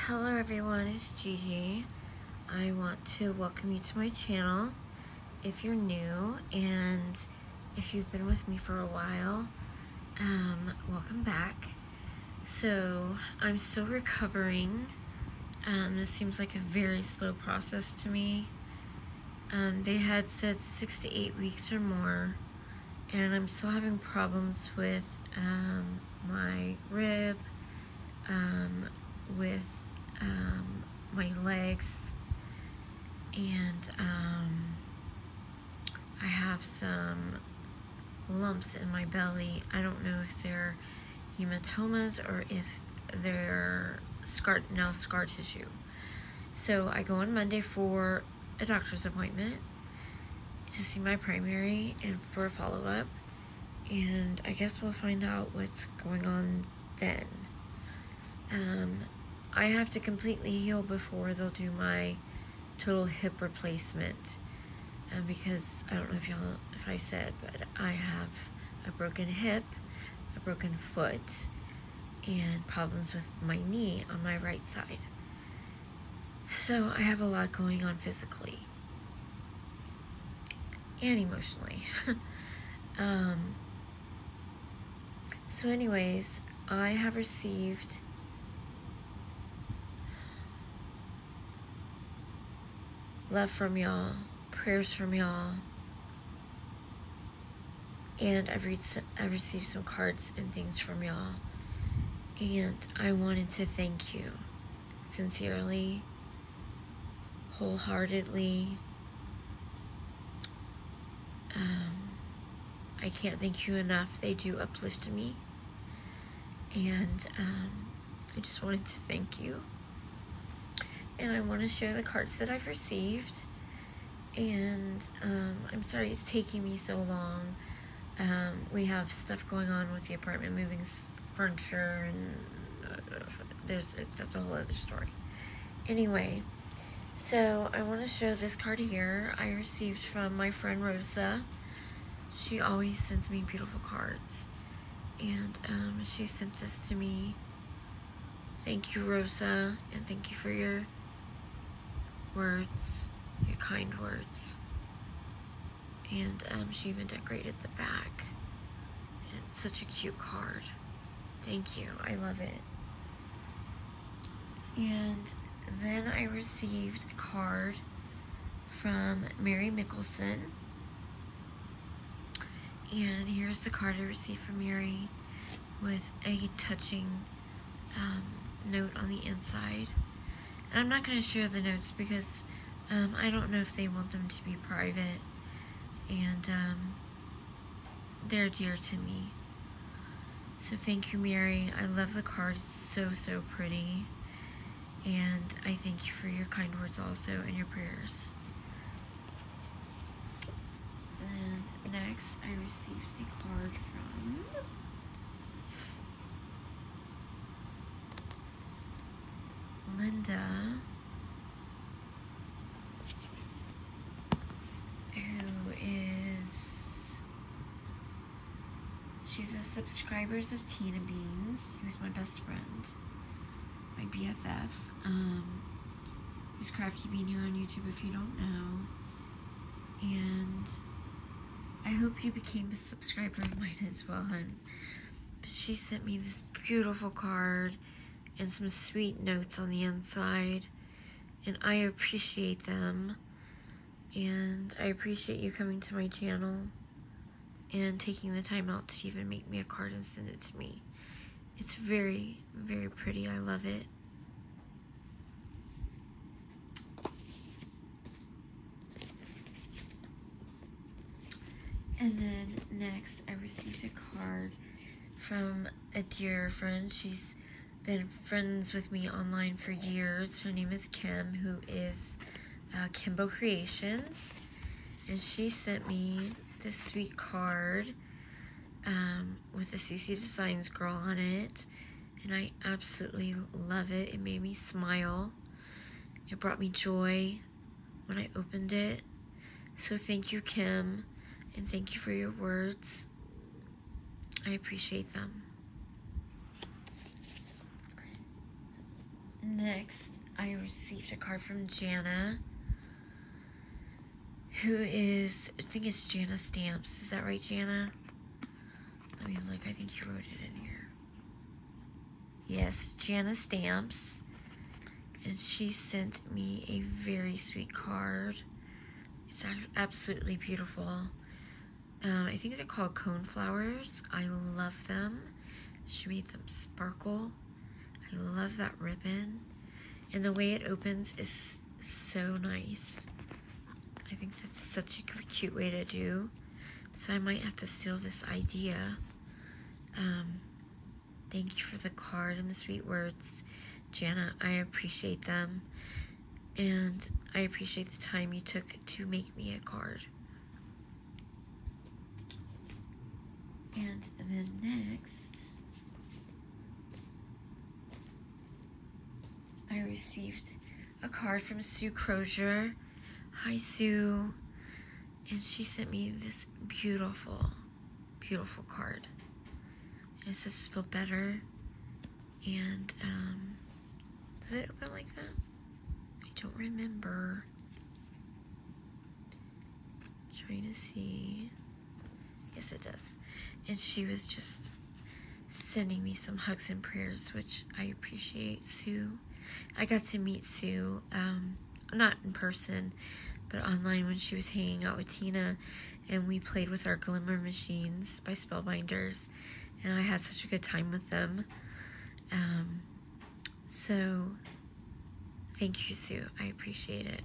Hello everyone, it's Gigi. I want to welcome you to my channel if you're new, and if you've been with me for a while, welcome back. So I'm still recovering. This seems like a very slow process to me. They had said 6 to 8 weeks or more, and I'm still having problems with my rib, with my legs, and I have some lumps in my belly. I don't know if they're hematomas or if they're scar tissue. So I go on Monday for a doctor's appointment to see my primary and for a follow-up, and I guess we'll find out what's going on then. I have to completely heal before they'll do my total hip replacement, because I don't know if I said, but I have a broken hip, a broken foot, and problems with my knee on my right side. So I have a lot going on physically and emotionally. So anyways, I have received love from y'all, prayers from y'all, and I've received some cards and things from y'all, and I wanted to thank you sincerely, wholeheartedly. I can't thank you enough. They do uplift me, and I just wanted to thank you. And I want to share the cards that I've received, and I'm sorry it's taking me so long. We have stuff going on with the apartment, moving furniture, and that's a whole other story. Anyway, so I want to show this card here I received from my friend Rosa. She always sends me beautiful cards, and she sent this to me. Thank you, Rosa, and thank you for your words, your kind words. And she even decorated the back. And it's such a cute card. Thank you, I love it. And then I received a card from Mary Mickelson. And here's the card I received from Mary with a touching note on the inside. And I'm not going to share the notes because I don't know if they want them to be private, and they're dear to me. So thank you, Mary. I love the card. It's so, so pretty. And I thank you for your kind words also and your prayers. And next, I received a card from Linda, she's a subscribers of Tina Beans, who's my best friend, my BFF, who's Crafty Bean here on YouTube if you don't know, and I hope you became a subscriber of mine as well, hun. But she sent me this beautiful card and some sweet notes on the inside, and I appreciate them, and I appreciate you coming to my channel and taking the time out to even make me a card and send it to me. It's very, very pretty. I love it. And then next, I received a card from a dear friend. She's been friends with me online for years. Her name is Kim, who is Kimbo Creations, and she sent me this sweet card with the CC Designs girl on it, and I absolutely love it. It made me smile. It brought me joy when I opened it. So thank you, Kim, and thank you for your words. I appreciate them. next, I received a card from Janna, who is, I think it's Janna Stamps. Is that right, Janna? Let me look. I think you wrote it in here. Yes, Janna Stamps. And she sent me a very sweet card. It's absolutely beautiful. I think they're called cone flowers. I love them. She made them sparkle. I love that ribbon. And the way it opens is so nice. I think that's such a cute way to do. So I might have to steal this idea. Thank you for the card and the sweet words, Janna. I appreciate them. And I appreciate the time you took to make me a card. And then next, I received a card from Sue Crozier. Hi, Sue. And she sent me this beautiful, beautiful card. And it says feel better. And does it open like that? I don't remember. I'm trying to see. Yes, it does. And she was just sending me some hugs and prayers, which I appreciate, Sue. I got to meet Sue, not in person, but online when she was hanging out with Tina, and we played with our Glimmer Machines by Spellbinders, and I had such a good time with them. So thank you, Sue. I appreciate it.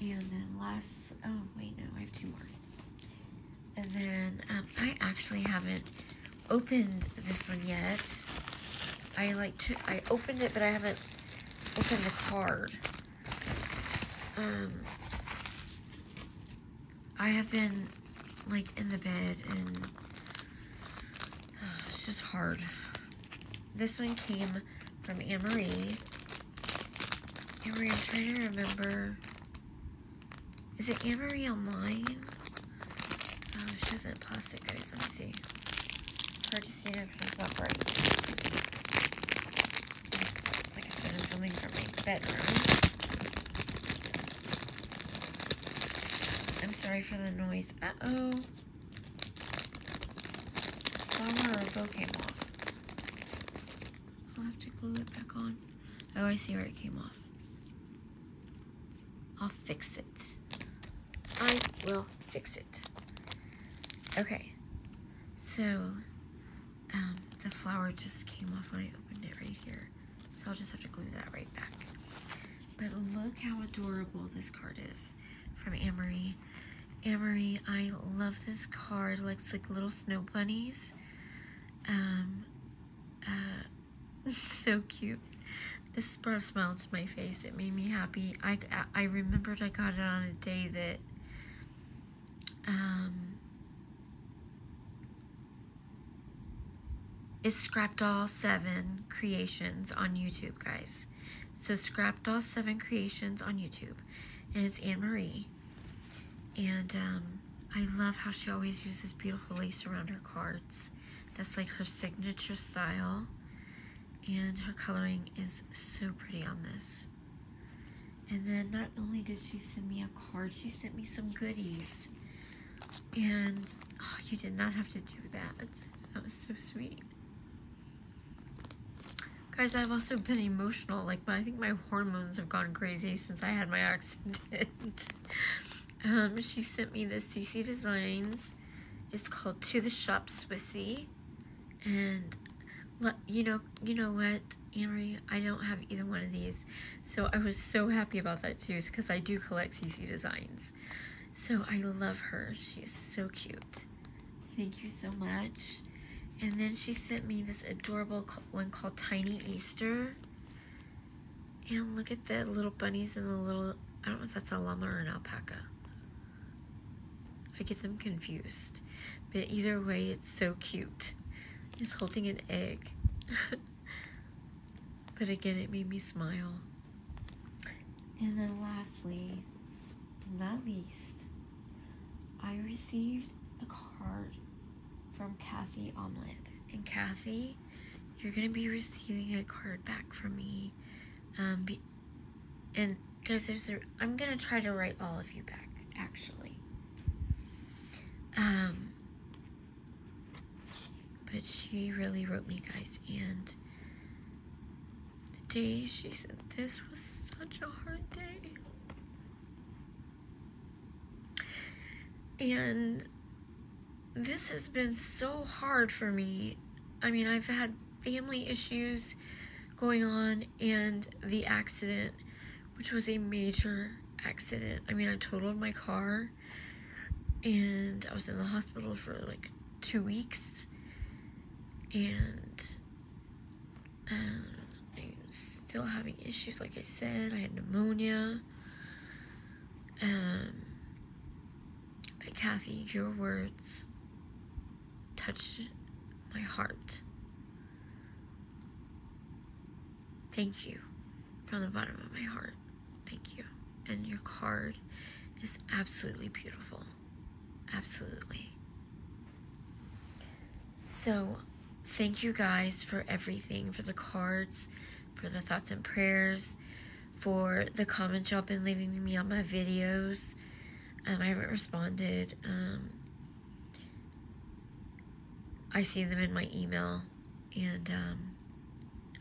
And then oh wait, no, I have two more. And then I actually haven't opened this one yet. I opened it, but I haven't opened the card. I have been like in the bed and it's just hard. This one came from Emery. Emery, I'm trying to remember. Is it Emery online? Oh, she doesn't plastic, guys. Let me see. It's hard to see now because it's not bright. Like I said, I'm filming from my bedroom. I'm sorry for the noise. Uh-oh. Flower or bow came off. I'll have to glue it back on. Oh, I see where it came off. I'll fix it. I will fix it. Okay. So, the flower just came off when I opened it right here. So I'll just have to glue that right back. But look how adorable this card is from Emery. Emery, I love this card. It looks like little snow bunnies. So cute. This brought a smile to my face. It made me happy. I remembered I got it on a day that it's Scrapdoll 7 Creations on YouTube, guys. So Scrapdoll 7 Creations on YouTube, and it's Anne-Marie. And I love how she always uses beautiful lace around her cards. That's like her signature style. And her coloring is so pretty on this. And then not only did she send me a card, she sent me some goodies. And oh, you did not have to do that. That was so sweet. Guys, I've also been emotional. Like, I think my hormones have gone crazy since I had my accident. She sent me this CC Designs. It's called To the Shop Swissy. And you know what, Emery? I don't have either one of these. So I was so happy about that too, because I do collect CC Designs. So I love her. She is so cute. Thank you so much. And then she sent me this adorable one called Tiny Easter. And look at the little bunnies and the little, I don't know if that's a llama or an alpaca. I get them confused. But either way, it's so cute. It's holding an egg. But again, it made me smile. And then lastly, not least, I received a card from Kathy Omelette. And Kathy, you're gonna be receiving a card back from me. And guys, I'm gonna try to write all of you back, actually. But she really wrote me, guys, and the day she said this was such a hard day. And this has been so hard for me. I mean, I've had family issues going on, and the accident, which was a major accident. I mean, I totaled my car, and I was in the hospital for like 2 weeks, and I'm still having issues. Like I said, I had pneumonia. But Kathy, your words touched my heart. Thank you from the bottom of my heart. Thank you. And your card is absolutely beautiful. Absolutely. So, thank you guys for everything, for the cards, for the thoughts and prayers, for the comments y'all been leaving me on my videos. I haven't responded. I see them in my email, and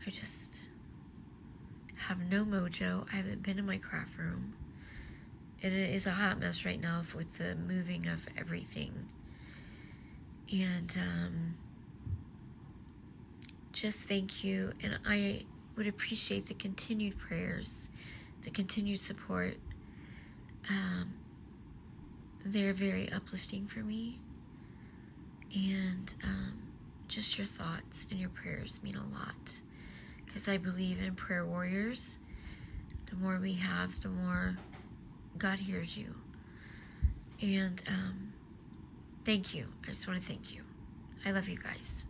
I just have no mojo. I haven't been in my craft room. It is a hot mess right now with the moving of everything. And just thank you. And I would appreciate the continued prayers, the continued support. They're very uplifting for me. And just your thoughts and your prayers mean a lot. Because I believe in prayer warriors. The more we have, the more God hears you. And thank you. I just want to thank you. I love you guys.